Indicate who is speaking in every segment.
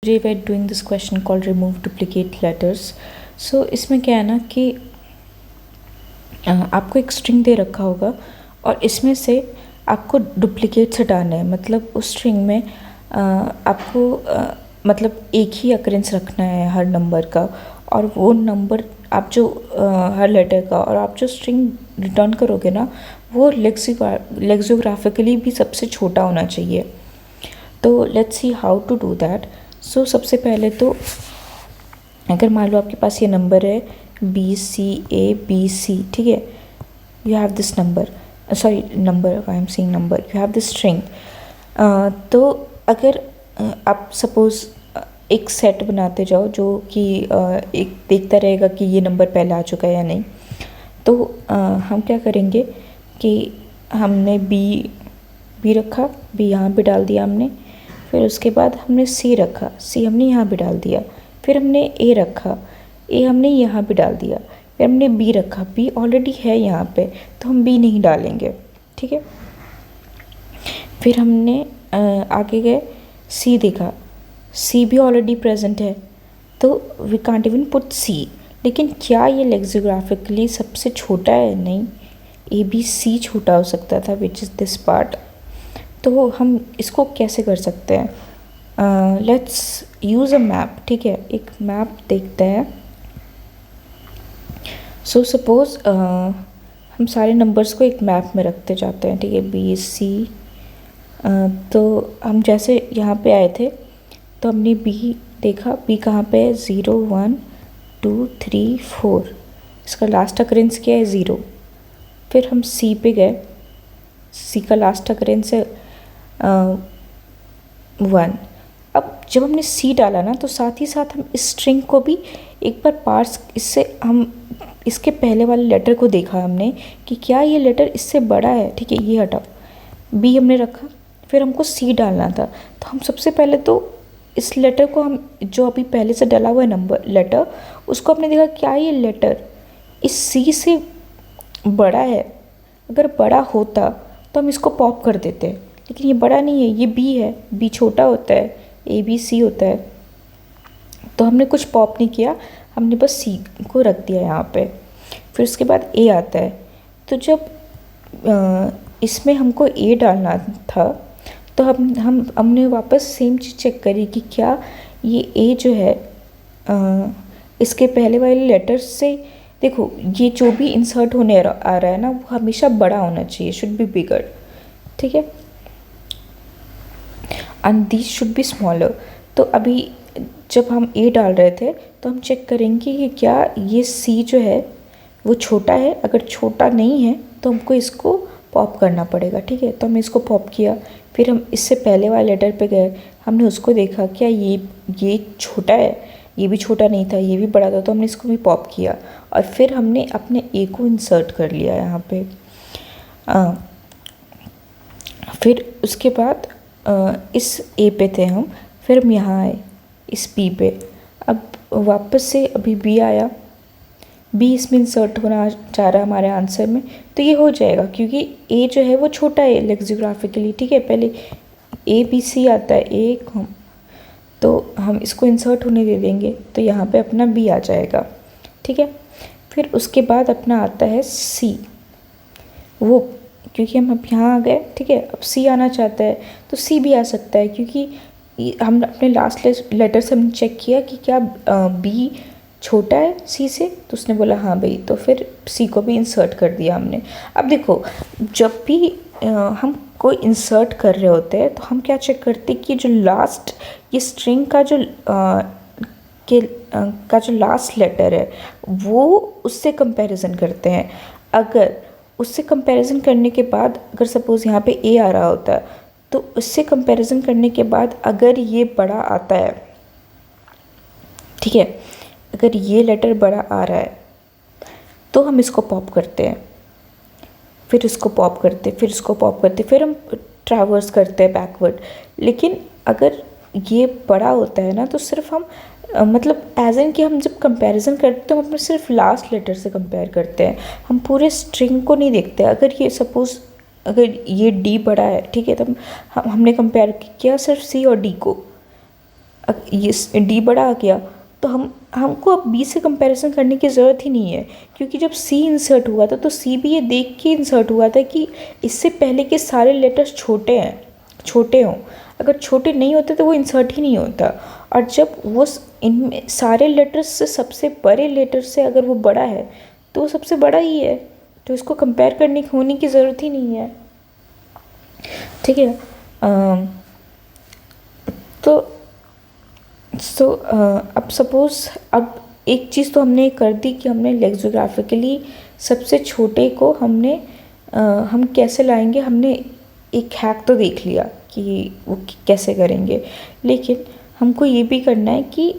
Speaker 1: Today we are doing this question called remove duplicate letters. So इसमें क्या है ना कि आपको एक स्ट्रिंग दे रखा होगा और इसमें से आपको डुप्लीकेट्स हटाना है। मतलब उस स्ट्रिंग में आपको मतलब एक ही अकरेंस रखना है हर नंबर का, और वो नंबर आप जो हर लेटर का, और आप जो स्ट्रिंग रिटर्न करोगे ना वो लेक्सियोग्राफिकली भी सबसे छोटा होना चाहिए। तो let's see how to do that. So सबसे पहले तो अगर मान लो आपके पास ये नंबर है BCABC, ठीक है, you have this number, I am saying number, you have this string. तो अगर आप सपोज़ एक सेट बनाते जाओ जो कि एक देखता रहेगा कि ये नंबर पहले आ चुका है या नहीं, तो हम क्या करेंगे कि हमने बी रखा, बी यहाँ पे डाल दिया हमने, फिर उसके बाद हमने सी रखा, सी हमने यहाँ पे डाल दिया, फिर हमने ए रखा, ए हमने यहाँ पे डाल दिया, फिर हमने बी रखा, बी ऑलरेडी है यहाँ पे तो हम बी नहीं डालेंगे, ठीक है। फिर हमने आगे गए, सी देखा, सी भी ऑलरेडी प्रेजेंट है तो वी कांट इवन पुट सी। लेकिन क्या ये लेक्सियोग्राफिकली सबसे छोटा है? नहीं, ABC छोटा हो सकता था, विच इज़ दिस पार्ट। तो हम इसको कैसे कर सकते हैं? लेट्स यूज़ अ मैप, ठीक है, एक मैप देखते हैं। सो सपोज़ हम सारे नंबर्स को एक मैप में रखते जाते हैं, ठीक है, BC। तो हम जैसे यहाँ पे आए थे तो हमने बी देखा, बी कहाँ पे है? 0 1 2 3 4, इसका लास्ट अकरेंस क्या है? 0। फिर हम सी पे गए, सी का लास्ट अकरेंस है 1। अब जब हमने सी डाला ना तो साथ ही साथ हम इस स्ट्रिंग को भी एक बार पार्स, इससे हम इसके पहले वाले लेटर को देखा हमने कि क्या ये लेटर इससे बड़ा है, ठीक है, ये हटाओ, बी हमने रखा, फिर हमको सी डालना था। तो हम सबसे पहले तो इस लेटर को, हम जो अभी पहले से डाला हुआ है नंबर लेटर, उसको हमने देखा क्या ये लेटर इस सी से बड़ा है। अगर बड़ा होता तो हम इसको पॉप कर देते, लेकिन ये बड़ा नहीं है, ये बी है, बी छोटा होता है, ABC होता है, तो हमने कुछ पॉप नहीं किया, हमने बस सी को रख दिया यहाँ पे। फिर उसके बाद ए आता है। तो जब इसमें हमको ए डालना था तो हमने वापस सेम चीज़ चेक करी कि क्या ये ए जो है इसके पहले वाले लेटर्स से, देखो ये जो भी इंसर्ट होने आ रहा है ना वो हमेशा बड़ा होना चाहिए, शुड बी बिगर, ठीक है, and this should be smaller. तो अभी जब हम ए डाल रहे थे तो हम चेक करेंगे कि क्या ये सी जो है वो छोटा है। अगर छोटा नहीं है तो हमको इसको पॉप करना पड़ेगा, ठीक है। तो हमने इसको पॉप किया, फिर हम इससे पहले वाले लेटर पे गए, हमने उसको देखा क्या ये छोटा है, ये भी छोटा नहीं था, ये भी बड़ा था, तो हमने इसको भी पॉप किया, और फिर हमने अपने ए को इंसर्ट कर लिया यहाँ पे। फिर उसके बाद इस ए पे थे हम, फिर हम यहाँ आए इस बी पे। अब वापस से अभी बी आया, बी इसमें इंसर्ट होना चाह रहा है हमारे आंसर में, तो ये हो जाएगा क्योंकि ए जो है वो छोटा है लेक्सियोग्राफिकली, ठीक है। पहले ABC आता है, ए, तो हम इसको इंसर्ट होने दे देंगे तो यहाँ पे अपना बी आ जाएगा, ठीक है। फिर उसके बाद अपना आता है सी, वो क्योंकि हम अब यहाँ आ गए, ठीक है, अब सी आना चाहता है तो सी भी आ सकता है, क्योंकि हम अपने लास्ट लेटर से हमने चेक किया कि क्या बी छोटा है सी से, तो उसने बोला हाँ भाई, तो फिर सी को भी इंसर्ट कर दिया हमने। अब देखो जब भी हम कोई इंसर्ट कर रहे होते हैं तो हम क्या चेक करते हैं कि जो लास्ट ये स्ट्रिंग का जो लास्ट लेटर है वो उससे कंपैरिजन करते हैं। अगर उससे कंपैरिजन करने के बाद, अगर सपोज़ यहाँ पे ए आ रहा होता है तो उससे कंपैरिजन करने के बाद अगर ये बड़ा आता है, ठीक है, अगर ये लेटर बड़ा आ रहा है तो हम इसको पॉप करते हैं, फिर इसको पॉप करते, फिर इसको पॉप करते, फिर हम ट्रैवर्स करते हैं बैकवर्ड। लेकिन अगर ये बड़ा होता है ना तो सिर्फ हम मतलब एज एन कि हम जब कंपैरिजन करते हैं तो हम अपने सिर्फ लास्ट लेटर से कंपेयर करते हैं, हम पूरे स्ट्रिंग को नहीं देखते। अगर ये सपोज़ अगर ये डी बड़ा है, ठीक है, तो हमने कंपेयर किया सिर्फ सी और डी को, ये डी बड़ा आ गया, तो हमको अब बी से कंपैरिजन करने की ज़रूरत ही नहीं है, क्योंकि जब सी इंसर्ट हुआ था तो सी भी ये देख के इंसर्ट हुआ था कि इससे पहले के सारे लेटर्स छोटे हों। अगर छोटे नहीं होते तो वो इंसर्ट ही नहीं होता, और जब वो इनमें सारे लेटर्स से सबसे बड़े लेटर से अगर वो बड़ा है तो वो सबसे बड़ा ही है, तो इसको कंपेयर करने की होने की ज़रूरत ही नहीं है। ठीक है। तो अब सपोज़ अब एक चीज़ तो हमने कर दी कि हमने लेक्सियोग्राफिकली सबसे छोटे को हम कैसे लाएंगे, हमने एक हैक तो देख लिया कि वो कैसे करेंगे, लेकिन हमको ये भी करना है कि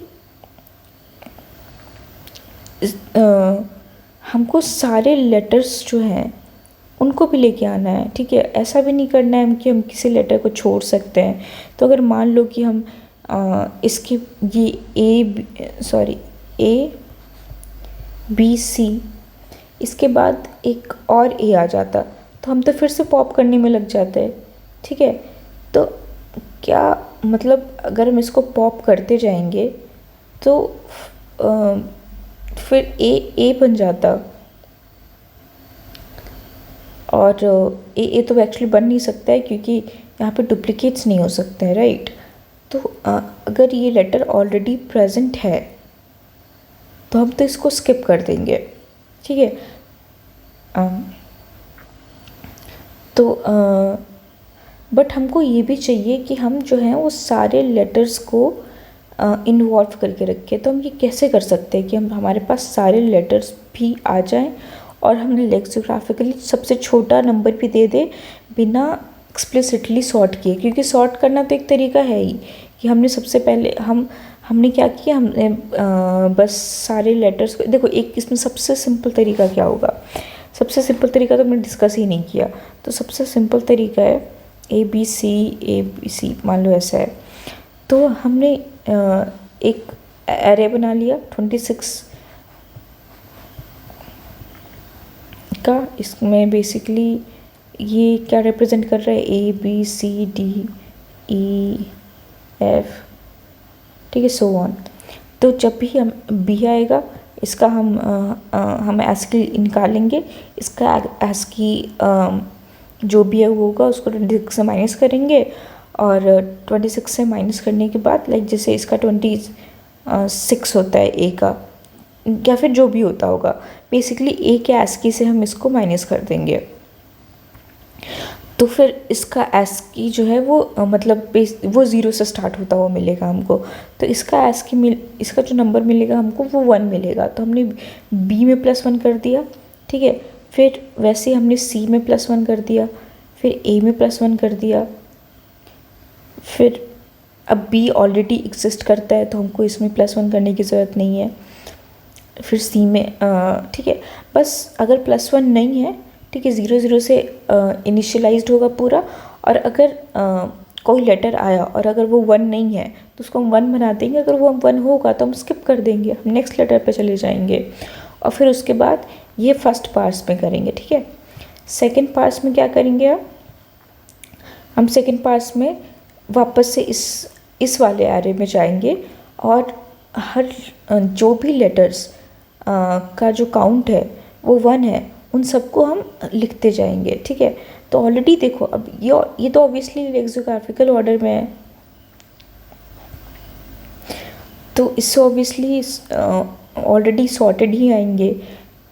Speaker 1: हमको सारे लेटर्स जो हैं उनको भी लेके आना है। ठीक है, ऐसा भी नहीं करना है कि हम किसी लेटर को छोड़ सकते हैं। तो अगर मान लो कि हम इसकी ये ए बी सी, इसके बाद एक और ए आ जाता तो हम तो फिर से पॉप करने में लग जाते हैं। ठीक है, तो क्या मतलब अगर हम इसको पॉप करते जाएंगे तो फिर ए बन जाता, और ए तो एक्चुअली बन नहीं सकता है क्योंकि यहाँ पे डुप्लीकेट्स नहीं हो सकते हैं, राइट। तो अगर ये लेटर ऑलरेडी प्रेजेंट है तो हम तो इसको स्किप कर देंगे। ठीक है। तो बट हमको ये भी चाहिए कि हम जो हैं वो सारे लेटर्स को इन्वॉल्व करके रखें। तो हम ये कैसे कर सकते हैं कि हमारे पास सारे लेटर्स भी आ जाएं और हमने लेक्सियोग्राफिकली सबसे छोटा नंबर भी दे दे बिना एक्सप्लिसिटली सॉर्ट किए, क्योंकि सॉर्ट करना तो एक तरीका है ही कि हमने सबसे पहले हमने क्या किया, हमने बस सारे लेटर्स को देखो। एक इसमें सबसे सिंपल तरीका क्या होगा, सबसे सिंपल तरीका तो हमने डिस्कस ही नहीं किया। तो सबसे सिंपल तरीका है ए बी सी मान लो ऐसा है, तो हमने एक एरे बना लिया 26 का। इसमें बेसिकली ये क्या रिप्रेजेंट कर रहा है, A B C D E F, ठीक है, सो ऑन। तो जब भी हम बी आएगा इसका हम ASCII निकालेंगे, इसका ASCII जो भी है वो होगा उसको 26 से माइनस करेंगे, और 26 से माइनस करने के बाद लाइक जैसे इसका 26 होता है ए का, या फिर जो भी होता होगा, बेसिकली ए के ASCII से हम इसको माइनस कर देंगे। तो फिर इसका ASCII जो है वो मतलब वो 0 से स्टार्ट होता हुआ मिलेगा हमको। तो इसका ASCII इसका जो नंबर मिलेगा हमको वो 1 मिलेगा। तो हमने बी में +1 कर दिया, ठीक है। फिर वैसे ही हमने सी में +1 कर दिया, फिर ए में +1 कर दिया, फिर अब बी ऑलरेडी एग्जिस्ट करता है तो हमको इसमें +1 करने की ज़रूरत नहीं है। फिर सी में ठीक है, बस अगर +1 नहीं है, ठीक है, 0 0 से इनिशियलाइज्ड होगा पूरा। और अगर कोई लेटर आया और अगर वो 1 नहीं है तो उसको हम 1 बना देंगे। अगर वो 1 होगा तो हम स्किप कर देंगे, हम नेक्स्ट लेटर पे चले जाएंगे। और फिर उसके बाद ये फर्स्ट पार्ट्स में करेंगे, ठीक है। सेकंड पार्ट्स में क्या करेंगे, हम सेकंड पार्ट्स में वापस से इस वाले एरे में जाएंगे और हर जो भी लेटर्स का जो काउंट है वो 1 है, उन सबको हम लिखते जाएंगे, ठीक है। तो ऑलरेडी देखो अब ये तो ऑब्वियसली लेक्सियोग्राफिकल ऑर्डर में है, तो इससे ऑब्वियसली ऑलरेडी सॉर्टेड ही आएंगे।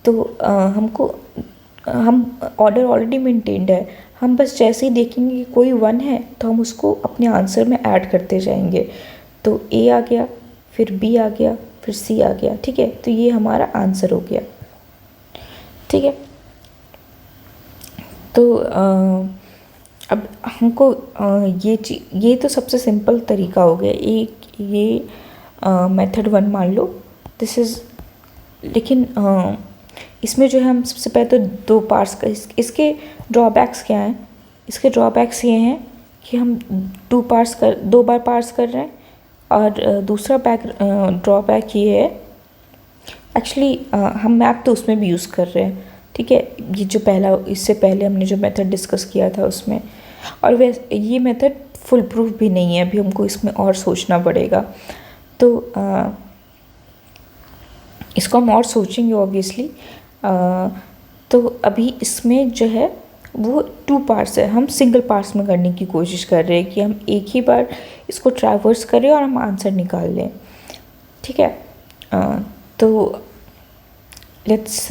Speaker 1: तो हम ऑर्डर ऑलरेडी मेंटेन्ड है, हम बस जैसे ही देखेंगे कि कोई 1 है तो हम उसको अपने आंसर में ऐड करते जाएंगे। तो ए आ गया, फिर बी आ गया, फिर सी आ गया, ठीक है। तो ये हमारा आंसर हो गया, ठीक है। तो अब हमको ये तो सबसे सिंपल तरीका हो गया, ये मेथड 1 मान लो दिस इज़। लेकिन इसमें जो है हम सबसे पहले तो 2 पार्ट्स का इसके ड्रॉबैक्स क्या हैं, इसके ड्रॉबैक्स ये हैं कि हम 2 बार पार्स कर रहे हैं। और दूसरा ड्रॉबैक ये है, एक्चुअली हम मैप तो उसमें भी यूज़ कर रहे हैं, ठीक है, ये जो इससे पहले हमने जो मेथड डिस्कस किया था उसमें। और वैसे ये मेथड फुल प्रूफ भी नहीं है, अभी हमको इसमें और सोचना पड़ेगा। तो इसको हम और सोचेंगे ऑब्वियसली। तो अभी इसमें जो है वो 2 पार्ट्स है, हम सिंगल पार्ट्स में करने की कोशिश कर रहे हैं कि हम एक ही बार इसको ट्रैवर्स करें और हम आंसर निकाल लें, ठीक है। तो let's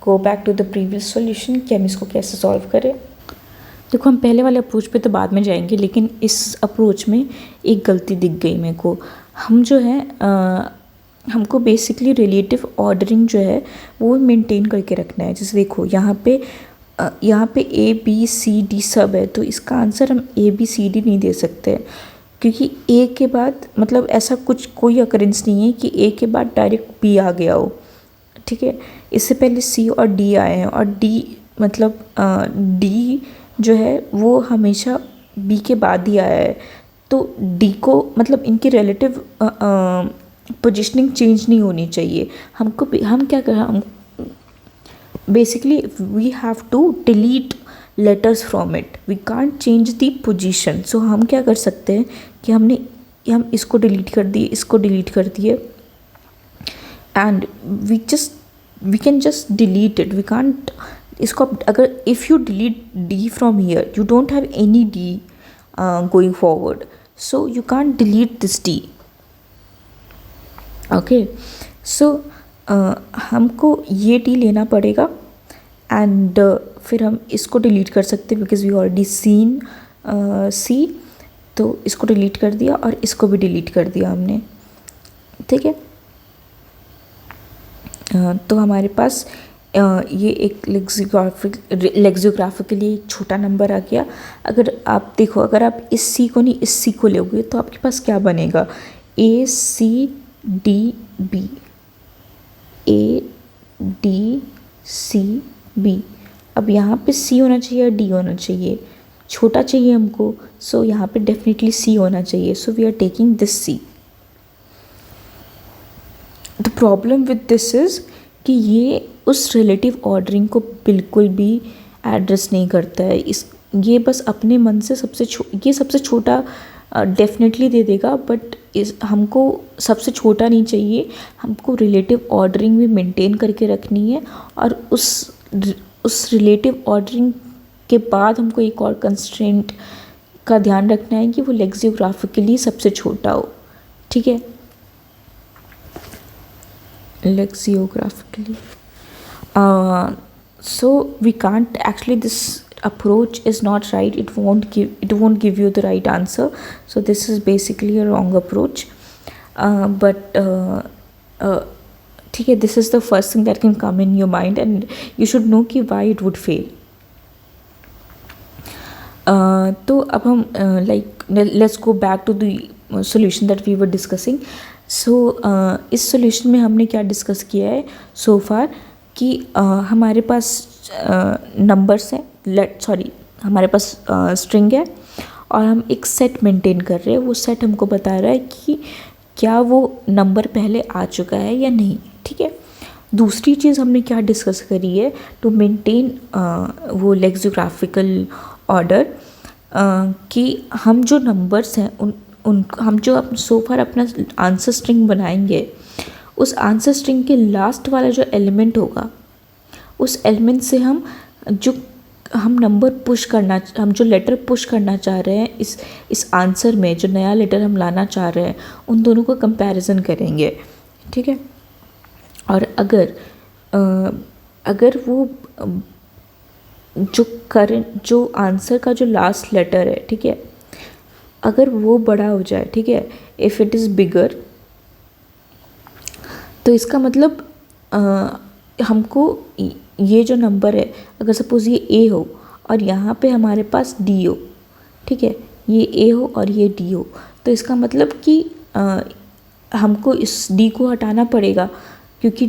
Speaker 1: go back to the previous solution कि हम इसको कैसे सॉल्व करें। देखो, हम पहले वाले अप्रोच पे तो बाद में जाएंगे, लेकिन इस अप्रोच में एक गलती दिख गई मेरे को। हम जो है हमको बेसिकली रिलेटिव ऑर्डरिंग जो है वो मेंटेन करके रखना है। जैसे देखो यहाँ पे ए बी सी डी सब है, तो इसका आंसर हम ए बी सी डी नहीं दे सकते, क्योंकि ए के बाद मतलब ऐसा कुछ कोई अकरेंस नहीं है कि ए के बाद डायरेक्ट बी आ गया हो, ठीक है। इससे पहले सी और डी आए हैं, और डी मतलब डी जो है वो हमेशा बी के बाद ही आया है। तो डी को मतलब इनकी रिलेटिव पोजीशनिंग चेंज नहीं होनी चाहिए। हम क्या कर हम basically we have to delete letters from it, we can't change the position. So हम क्या कर सकते हैं कि हम इसको डिलीट कर दिए, इसको डिलीट कर दिए, and we can just delete it. We can't इसको अगर if you delete D from here, you don't have any D going forward, so you can't delete this D, okay. So हमको ये D लेना पड़ेगा, and फिर हम इसको delete कर सकते हैं बिकॉज वी ऑलरेडी सीन सी। तो इसको डिलीट कर दिया और इसको भी डिलीट कर दिया हमने, ठीक है। तो हमारे पास ये एक लेक्सियोग्राफिकली एक छोटा नंबर आ गया। अगर आप देखो, अगर आप इस सी को नहीं इस सी को लोगे तो आपके पास क्या बनेगा, A C D B, A D C B. अब यहाँ पे सी होना चाहिए या डी होना चाहिए, छोटा चाहिए हमको, सो यहाँ पे डेफिनेटली सी होना चाहिए। So we are taking this C. The problem with this is कि ये उस रिलेटिव ऑर्डरिंग को बिल्कुल भी एड्रेस नहीं करता है। ये बस अपने मन से ये सबसे छोटा डेफिनेटली दे देगा, बट हमको सबसे छोटा नहीं चाहिए, हमको रिलेटिव ऑर्डरिंग भी मेंटेन करके रखनी है। और उस रिलेटिव ऑर्डरिंग के बाद हमको एक और कंस्ट्रेंट का ध्यान रखना है कि वो लेक्सियोग्राफिकली सबसे छोटा हो, ठीक है। Lexiographically. So we can't actually, this approach is not right. It won't give you the right answer. So this is basically a wrong approach. But ठीक है, this is the first thing that can come in your mind, and you should know कि why it would fail. तो अब हम let's go back to the solution that we were discussing. सो इस solution में हमने क्या डिस्कस किया है सो फार कि हमारे पास नंबर्स हैं, हमारे पास स्ट्रिंग है और हम एक सेट मेंटेन कर रहे हैं। वो सेट हमको बता रहा है कि क्या वो नंबर पहले आ चुका है या नहीं, ठीक है। दूसरी चीज़ हमने क्या डिस्कस करी है, टू मेंटेन वो लेक्सियोग्राफिकल ऑर्डर, कि हम जो नंबर्स हैं हम जो सो फार अपना आंसर स्ट्रिंग बनाएंगे, उस आंसर स्ट्रिंग के लास्ट वाला जो एलिमेंट होगा, उस एलिमेंट से हम जो लेटर पुश करना चाह रहे हैं इस आंसर में, जो नया लेटर हम लाना चाह रहे हैं, उन दोनों को कंपैरिजन करेंगे, ठीक है। और अगर वो जो आंसर का जो लास्ट लेटर है, ठीक है, अगर वो बड़ा हो जाए, ठीक है, इफ़ इट इज़ बिगर, तो इसका मतलब हमको ये जो नंबर है, अगर सपोज़ ये ए हो और यहाँ पे हमारे पास डी हो, ठीक है, ये ए हो और ये डी हो, तो इसका मतलब कि हमको इस डी को हटाना पड़ेगा, क्योंकि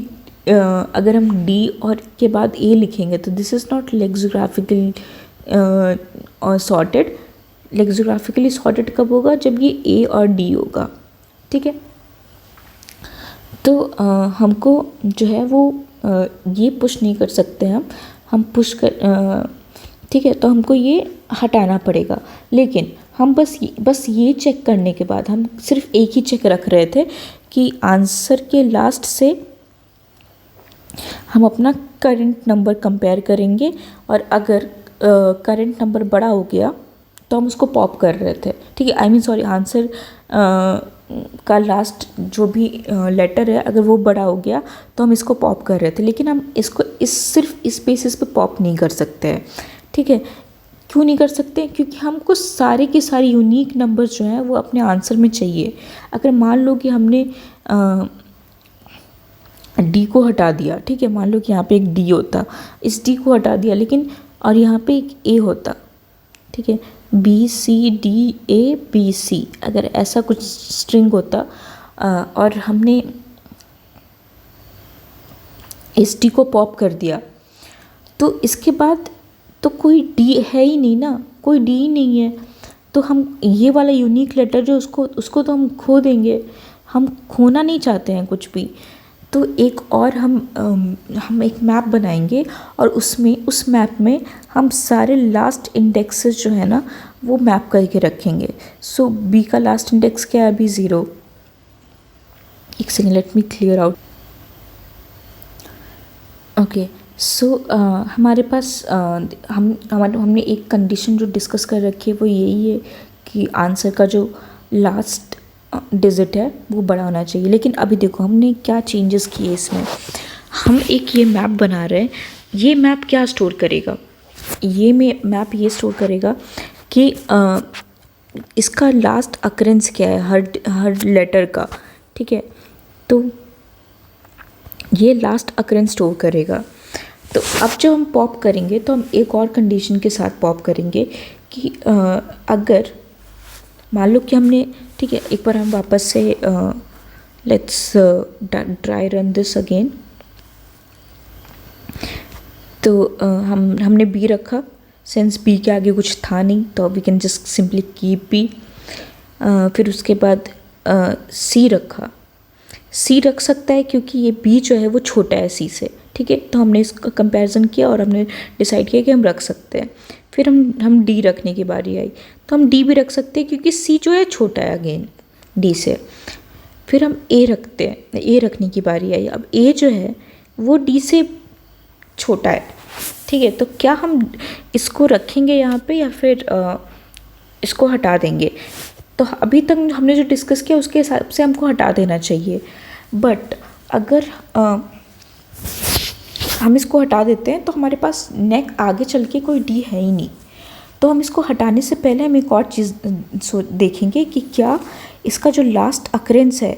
Speaker 1: अगर हम डी और के बाद ए लिखेंगे तो this is not lexicographically sorted. Lexicographically sorted कब होगा, जब ये ए और डी होगा, ठीक है। तो हमको जो है वो ये पुश नहीं कर सकते हम पुश कर, ठीक है, तो हमको ये हटाना पड़ेगा। लेकिन हम बस ये चेक करने के बाद हम सिर्फ एक ही चेक रख रहे थे कि आंसर के लास्ट से हम अपना करंट नंबर कंपेयर करेंगे, और अगर करंट नंबर बड़ा हो गया तो हम उसको पॉप कर रहे थे, ठीक है। आई मीन सॉरी, आंसर का लास्ट जो भी लेटर है अगर वो बड़ा हो गया तो हम इसको पॉप कर रहे थे, लेकिन हम इसको सिर्फ इस बेसिस पे पॉप नहीं कर सकते हैं, ठीक है। क्यों नहीं कर सकते? क्योंकि हमको सारे के सारे यूनिक नंबर्स जो हैं वो अपने आंसर में चाहिए। अगर मान लो कि हमने डी को हटा दिया, ठीक है, मान लो कि यहाँ पे एक डी होता, इस डी को हटा दिया, लेकिन और यहाँ पे एक ए होता, ठीक है, B C D A B C, अगर ऐसा कुछ स्ट्रिंग होता और हमने इस डी को पॉप कर दिया, तो इसके बाद तो कोई डी है ही नहीं ना, कोई डी ही नहीं है, तो हम ये वाला यूनिक लेटर जो उसको तो हम खो देंगे। हम खोना नहीं चाहते हैं कुछ भी। तो एक और हम एक मैप बनाएंगे और उसमें उस मैप में हम सारे लास्ट इंडेक्सेस जो है ना वो मैप करके रखेंगे। सो बी का लास्ट इंडेक्स क्या है? अभी 0। एक second, let me clear out. Okay, so हमारे पास हमने एक कंडीशन जो डिस्कस कर रखी है वो यही है कि आंसर का जो लास्ट डिजिट है वो बड़ा होना चाहिए। लेकिन अभी देखो हमने क्या चेंजेस किए इसमें। हम एक ये मैप बना रहे हैं। ये मैप क्या स्टोर करेगा? ये मैप ये स्टोर करेगा कि इसका लास्ट अकरेंस क्या है हर लेटर का, ठीक है। तो ये लास्ट अकरेंस स्टोर करेगा। तो अब जब हम पॉप करेंगे तो हम एक और कंडीशन के साथ पॉप करेंगे कि अगर मान लो कि हमने, ठीक है, एक बार हम वापस से let's try run this again. तो हमने बी रखा, सिंस बी के आगे कुछ था नहीं तो we can just simply keep B. फिर उसके बाद सी रखा। सी रख सकता है क्योंकि ये बी जो है वो छोटा है सी से, ठीक है। तो हमने इसका कंपैरिजन किया और हमने डिसाइड किया कि हम रख सकते हैं। फिर हम डी रखने की बारी आई तो हम डी भी रख सकते हैं क्योंकि सी जो है छोटा है अगेन डी से। फिर हम ए रखते हैं, ए रखने की बारी आई। अब ए जो है वो डी से छोटा है, ठीक है। तो क्या हम इसको रखेंगे यहाँ पे या फिर इसको हटा देंगे? तो अभी तक हमने जो डिस्कस किया उसके हिसाब से हमको हटा देना चाहिए। बट अगर हम इसको हटा देते हैं तो हमारे पास आगे चल के कोई डी है ही नहीं। तो हम इसको हटाने से पहले हम एक और चीज़ देखेंगे कि क्या इसका जो लास्ट अकरेंस है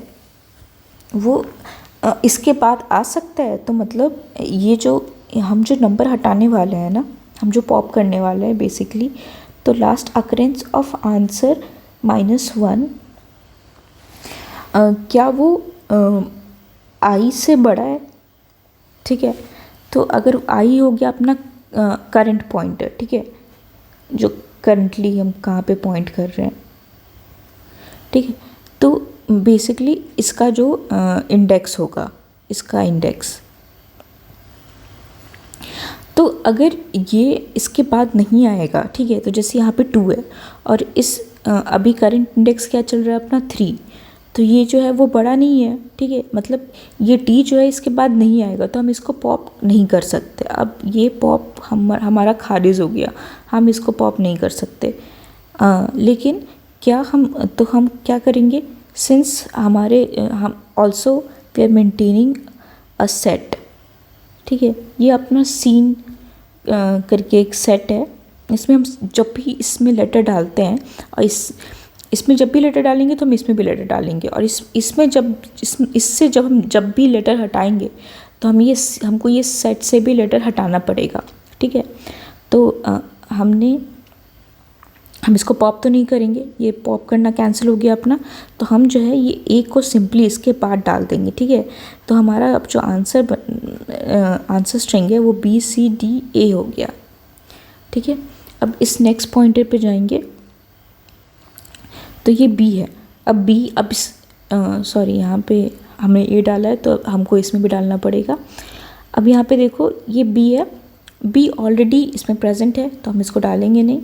Speaker 1: वो इसके बाद आ सकता है। तो मतलब ये जो हम जो नंबर हटाने वाले हैं ना, हम जो पॉप करने वाले हैं बेसिकली, तो लास्ट अकरेंस ऑफ आंसर -1 क्या वो आई से बड़ा है, ठीक है। तो अगर आई हो गया अपना करंट पॉइंटर, ठीक है, जो करंटली हम कहाँ पे पॉइंट कर रहे हैं, ठीक है। तो बेसिकली इसका जो इंडेक्स होगा, इसका इंडेक्स, तो अगर ये इसके बाद नहीं आएगा, ठीक है, तो जैसे यहाँ पे 2 है और इस अभी करंट इंडेक्स क्या चल रहा है अपना 3, तो ये जो है वो बड़ा नहीं है, ठीक है। मतलब ये टी जो है इसके बाद नहीं आएगा तो हम इसको पॉप नहीं कर सकते। अब ये पॉप हमारा खारिज हो गया, हम इसको पॉप नहीं कर सकते। लेकिन क्या हम क्या करेंगे, सिंस हम also we are maintaining a set, ठीक है। ये अपना सीन करके एक सेट है। इसमें हम जब भी इसमें लेटर डालते हैं और इसमें जब भी लेटर डालेंगे तो हम इसमें भी लेटर डालेंगे, और इसमें इससे जब भी लेटर हटाएंगे तो हमको ये सेट से भी लेटर हटाना पड़ेगा, ठीक है। तो हम इसको पॉप तो नहीं करेंगे, ये पॉप करना कैंसिल हो गया अपना। तो हम जो है ये ए को सिंपली इसके बाद डाल देंगे, ठीक है। तो हमारा अब जो आंसर स्ट्रिंग है वो BCDA हो गया, ठीक है। अब इस नेक्स्ट पॉइंटर पे जाएंगे तो ये बी है। अब बी सॉरी यहाँ पे हमने ए डाला है तो हमको इसमें भी डालना पड़ेगा। अब यहाँ पे देखो ये बी है, बी ऑलरेडी इसमें प्रेजेंट है तो हम इसको डालेंगे नहीं।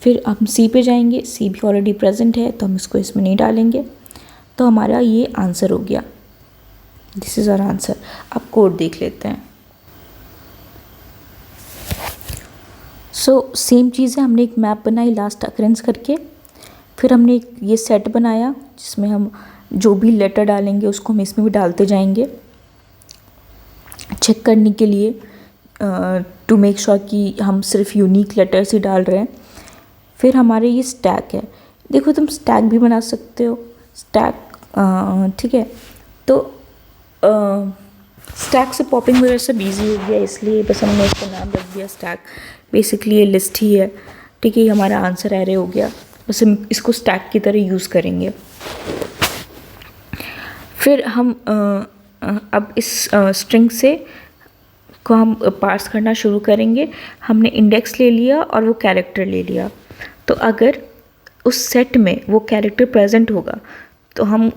Speaker 1: फिर हम सी पे जाएंगे, सी भी ऑलरेडी प्रेजेंट है तो हम इसको इसमें नहीं डालेंगे। तो हमारा ये आंसर हो गया, दिस इज़ आवर आंसर। अब कोड देख लेते हैं। सो सेम चीज़ है, हमने एक मैप बनाई लास्ट अकरेंस करके, फिर हमने एक ये सेट बनाया जिसमें हम जो भी लेटर डालेंगे उसको हम इसमें भी डालते जाएंगे चेक करने के लिए, टू मेक श्योर कि हम सिर्फ यूनिक लेटर्स ही डाल रहे हैं। फिर हमारे ये स्टैक है, देखो तुम स्टैक भी बना सकते हो, स्टैक, ठीक है। तो स्टैक से पॉपिंग वगैरह सब ईजी हो गया, इसलिए बस हमने इसका नाम रख दिया स्टैक। बेसिकली ये लिस्ट ही है, ठीक है, ये हमारा आंसर एरे हो गया, बस हम इसको स्टैक की तरह यूज़ करेंगे। फिर हम अब इस स्ट्रिंग से को हम पार्स करना शुरू करेंगे। हमने इंडेक्स ले लिया और वो कैरेक्टर ले लिया, तो अगर उस सेट में वो कैरेक्टर प्रेजेंट होगा तो हम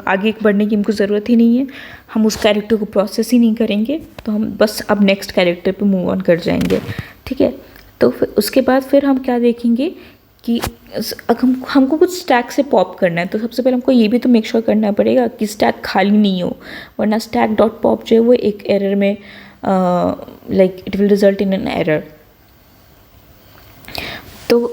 Speaker 1: आगे बढ़ने की हमको ज़रूरत ही नहीं है, हम उस कैरेक्टर को प्रोसेस ही नहीं करेंगे, तो हम बस अब नेक्स्ट कैरेक्टर पे मूव ऑन कर जाएंगे, ठीक है। तो फिर उसके बाद फिर हम क्या देखेंगे कि हमको कुछ स्टैक से पॉप करना है, तो सबसे पहले हमको ये भी तो मेक श्योर करना पड़ेगा कि स्टैक खाली नहीं हो, वरना स्टैक डॉट पॉप जो है वो एक एरर में like it will result in an error. तो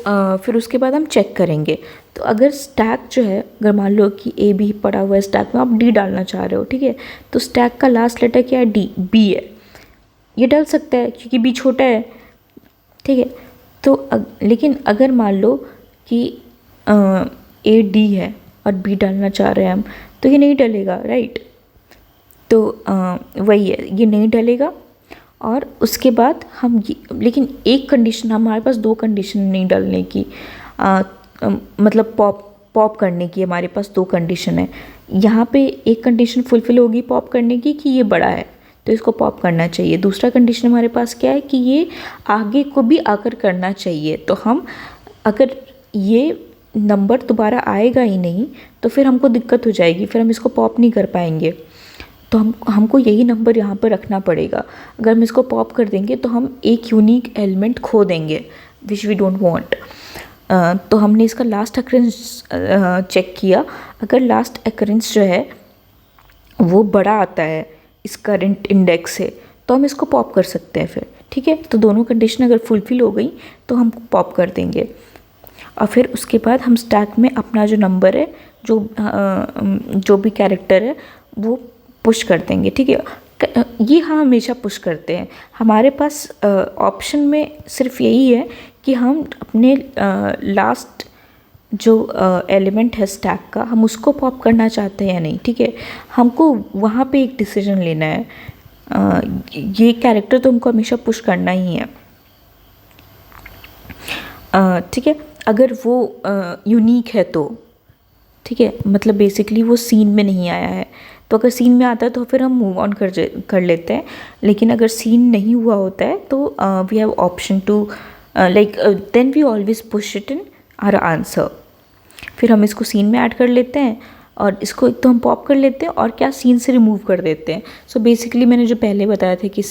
Speaker 1: फिर उसके बाद हम चेक करेंगे, तो अगर स्टैक जो है, अगर मान लो कि ए बी पड़ा हुआ है स्टैक में, आप डी डालना चाह रहे हो, ठीक है, तो स्टैक का लास्ट लेटर क्या है, डी, बी है, ये डाल सकता है क्योंकि बी छोटा है, ठीक है। तो लेकिन अगर मान लो कि ए डी है और बी डालना चाह रहे हैं हम, तो ये नहीं डलेगा, राइट। तो वही है, ये नहीं डलेगा। और उसके बाद हम ये, लेकिन एक कंडीशन, हमारे पास दो कंडीशन नहीं डालने की, मतलब पॉप करने की हमारे पास दो कंडीशन है। यहाँ पे एक कंडीशन फुलफिल होगी पॉप करने की कि ये बड़ा है तो इसको पॉप करना चाहिए, दूसरा कंडीशन हमारे पास क्या है कि ये आगे को भी आकर करना चाहिए। तो हम अगर ये नंबर दोबारा आएगा ही नहीं तो फिर हमको दिक्कत हो जाएगी, फिर हम इसको पॉप नहीं कर पाएंगे। तो हमको यही नंबर यहाँ पर रखना पड़ेगा। अगर हम इसको पॉप कर देंगे तो हम एक यूनिक एलिमेंट खो देंगे, विच वी डोंट वांट। तो हमने इसका लास्ट अकरेंस चेक किया, अगर लास्ट अकरेंस जो है वो बड़ा आता है इस करंट इंडेक्स से तो हम इसको पॉप कर सकते हैं फिर, ठीक है। तो दोनों कंडीशन अगर फुलफिल हो गई तो हम पॉप कर देंगे। और फिर उसके बाद हम स्टैक में अपना जो नंबर है, जो भी कैरेक्टर है वो पुश कर देंगे, ठीक है। ये हम हमेशा पुश करते हैं, हमारे पास ऑप्शन में सिर्फ यही है कि हम अपने लास्ट जो एलिमेंट है स्टैक का, हम उसको पॉप करना चाहते हैं या नहीं, ठीक है। हमको वहाँ पे एक डिसीजन लेना है, ये कैरेक्टर तो हमको हमेशा पुश करना ही है, ठीक है। अगर वो यूनिक है तो, ठीक है, मतलब बेसिकली वो सीन में नहीं आया है, तो अगर सीन में आता है तो फिर हम मूव ऑन कर लेते हैं। लेकिन अगर सीन नहीं हुआ होता है तो we have option to like then we always push it in our answer. फिर हम इसको सीन में ऐड कर लेते हैं और इसको एक तो हम पॉप कर लेते हैं और क्या सीन से रिमूव कर देते हैं। सो बेसिकली मैंने जो पहले बताया था कि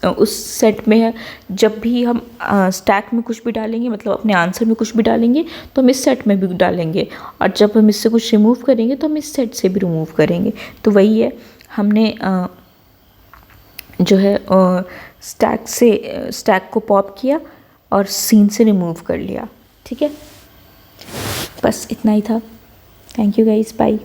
Speaker 1: उस सेट में है, जब भी हम स्टैक में कुछ भी डालेंगे, मतलब अपने आंसर में कुछ भी डालेंगे तो हम इस सेट में भी डालेंगे, और जब हम इससे कुछ रिमूव करेंगे तो हम इस सेट से भी रिमूव करेंगे। तो वही है, हमने जो है स्टैक को पॉप किया और सीन से रिमूव कर लिया, ठीक है। बस इतना ही था। Thank you guys, bye.